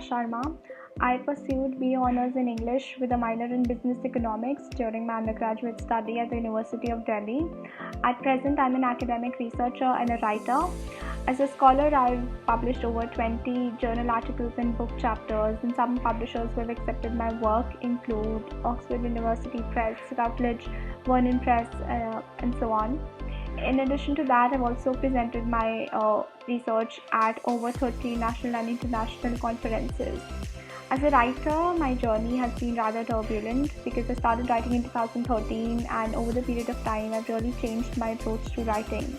Sharma. I pursued BA Honours in English with a minor in Business Economics during my undergraduate study at the University of Delhi. At present, I'm an academic researcher and a writer. As a scholar, I've published over 20 journal articles and book chapters, and some publishers who have accepted my work include Oxford University Press, Routledge, Vernon Press, and so on. In addition to that, I've also presented my research at over 30 national and international conferences. As a writer, my journey has been rather turbulent because I started writing in 2013, and over the period of time, I've really changed my approach to writing.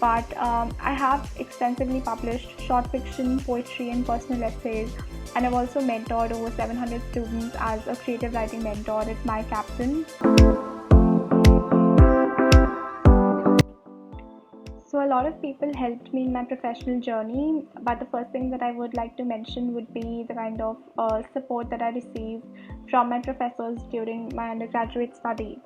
But I have extensively published short fiction, poetry, and personal essays, and I've also mentored over 700 students as a creative writing mentor at My Captain. So a lot of people helped me in my professional journey, but the first thing that I would like to mention would be the kind of support that I received from my professors during my undergraduate study.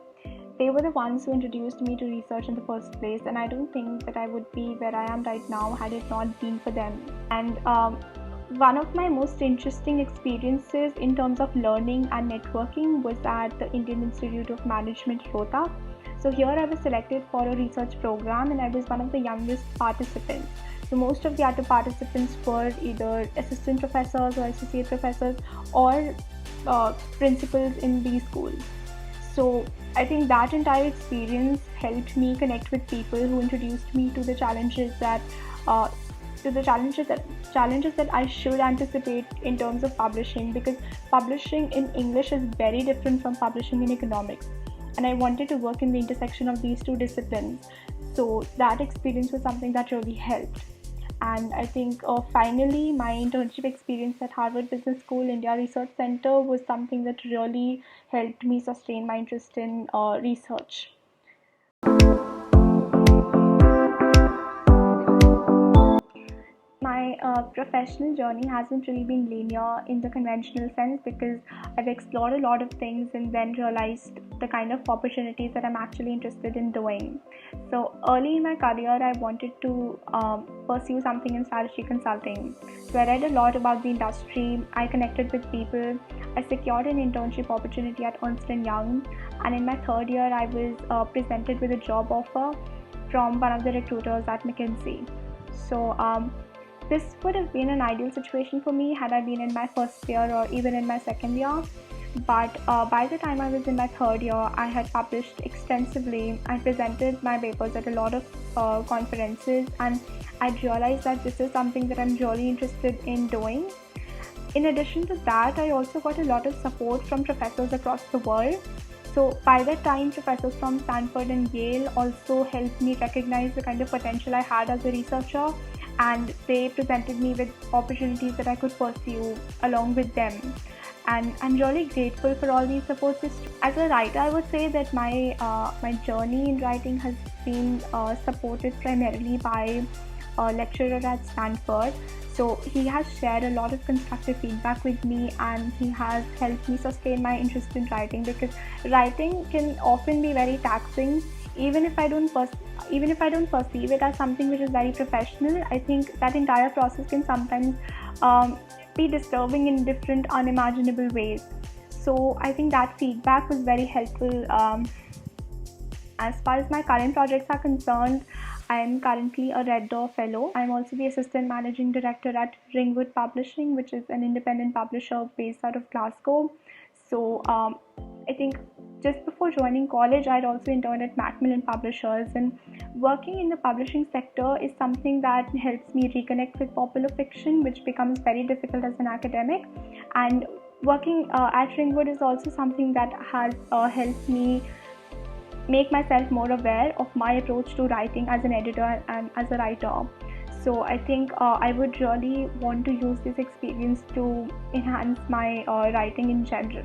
They were the ones who introduced me to research in the first place, and I don't think that I would be where I am right now had it not been for them. And one of my most interesting experiences in terms of learning and networking was at the Indian Institute of Management, Rohtak. So here I was selected for a research program, and I was one of the youngest participants. So most of the other participants were either assistant professors or associate professors or principals in these schools. So I think that entire experience helped me connect with people who introduced me to the challenges that I should anticipate in terms of publishing, because publishing in English is very different from publishing in economics, and I wanted to work in the intersection of these two disciplines. So that experience was something that really helped. And I think finally my internship experience at Harvard Business School India Research Center was something that really helped me sustain my interest in research. My professional journey hasn't really been linear in the conventional sense, because I've explored a lot of things and then realized the kind of opportunities that I'm actually interested in doing. So early in my career, I wanted to pursue something in strategy consulting. So I read a lot about the industry, I connected with people, I secured an internship opportunity at Ernst & Young, and in my third year, I was presented with a job offer from one of the recruiters at McKinsey. So this would have been an ideal situation for me had I been in my first year or even in my second year. But by the time I was in my third year, I had published extensively. I presented my papers at a lot of conferences, and I realized that this is something that I'm really interested in doing. In addition to that, I also got a lot of support from professors across the world. So by that time, professors from Stanford and Yale also helped me recognize the kind of potential I had as a researcher, and they presented me with opportunities that I could pursue along with them. And I'm really grateful for all these support systems. As a writer, I would say that my journey in writing has been supported primarily by a lecturer at Stanford. So he has shared a lot of constructive feedback with me, and he has helped me sustain my interest in writing, because writing can often be very taxing. Even if I don't perceive it as something which is very professional, I think that entire process can sometimes be disturbing in different unimaginable ways. So I think that feedback was very helpful. As far as my current projects are concerned, I am currently a Red Door Fellow. I am also the Assistant Managing Director at Ringwood Publishing, which is an independent publisher based out of Glasgow. So I think just before joining college, I'd also interned at Macmillan Publishers, and working in the publishing sector is something that helps me reconnect with popular fiction, which becomes very difficult as an academic. And working at Ringwood is also something that has helped me make myself more aware of my approach to writing as an editor and as a writer. So I think I would really want to use this experience to enhance my writing in general.